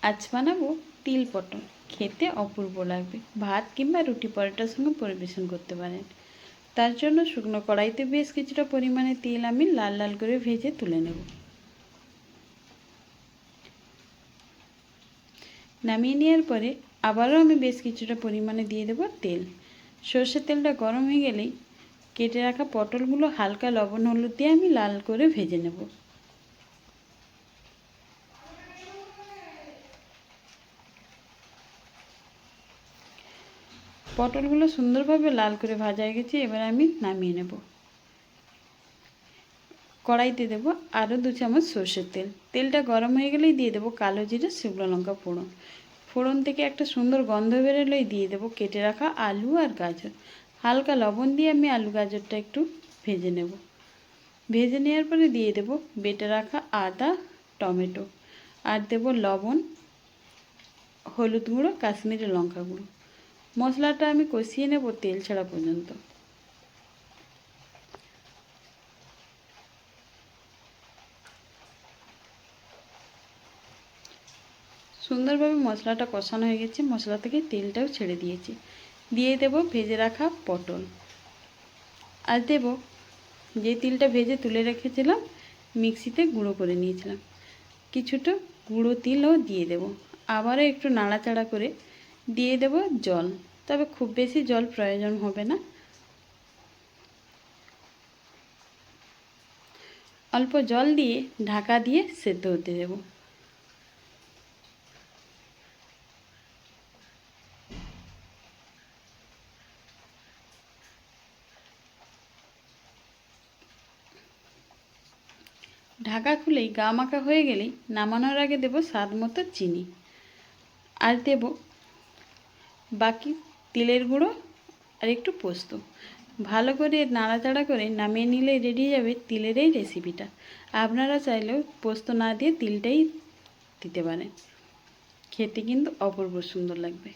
আজ বানাবো তিল পটল। খেতে অপূর্ব লাগবে। ভাত কিংবা রুটি পরোটার সঙ্গে পরিবেশন করতে পারেন। তার জন্য শুকনো কড়াইতে বেশ কিছুটা পরিমাণে তেল আমি লাল লাল করে ভেজে তুলে নেব। নামিয়ে নেওয়ার পরে আবারও আমি বেশ কিছুটা পরিমাণে দিয়ে দেব তেল। সর্ষের তেলটা গরম হয়ে গেলেই কেটে রাখা পটলগুলো হালকা লবণ হলুদ দিয়ে আমি লাল করে ভেজে নেব। পটলগুলো সুন্দরভাবে লাল করে ভাজা হয়ে গেছে, এবার আমি নামিয়ে নেব। কড়াইতে দেবো আরও 2 চামচ সর্ষের তেল। তেলটা গরম হয়ে গেলেই দিয়ে দেবো কালো জিরে, শুকনো লঙ্কা ফোড়ন। ফোড়ন থেকে একটা সুন্দর গন্ধ বেরোলেই দিয়ে দেবো কেটে রাখা আলু আর গাজর। হালকা লবণ দিয়ে আমি আলু গাজরটা একটু ভেজে নেব। ভেজে নেওয়ার পরে দিয়ে দেবো বেটে রাখা আদা, টমেটো, আর দেবো লবণ, হলুদ গুঁড়ো, কাশ্মীরি লঙ্কা গুঁড়ো। মশলাটা আমি কষিয়ে নেব তেল ছাড়া পর্যন্ত। সুন্দরভাবে মশলাটা কষানো হয়ে গেছে, মশলা থেকে তেলটাও ছেড়ে দিয়েছি। দিয়ে দেব ভেজে রাখা পটল, আর দেব যে তিলটা ভেজে তুলে রেখেছিলাম, মিক্সিতে গুঁড়ো করে নিয়েছিলাম, কিছুটা গুঁড়ো তিলও দিয়ে দেব। আবারও একটু নাড়াচাড়া করে দিয়ে দেব জল, তবে খুব বেশি জল প্রয়োজন হবে না। অল্প জল দিয়ে ঢাকা দিয়ে সেদ্ধ হতে দেব। ঢাকা খুলেই গা মাখা হয়ে গেলেই নামানোর আগে দেব স্বাদ মতো চিনি, আর দেব বাকি তিলের গুঁড়ো আর একটু পোস্ত। ভালো করে নাড়াচাড়া করে নামিয়ে নিলেই রেডি যাবে তিলের এই রেসিপিটা। আপনারা চাইলেও পোস্ত না দিয়ে তিলটাই দিতে পারেন, খেতে কিন্তু অপূর্ব সুন্দর লাগবে।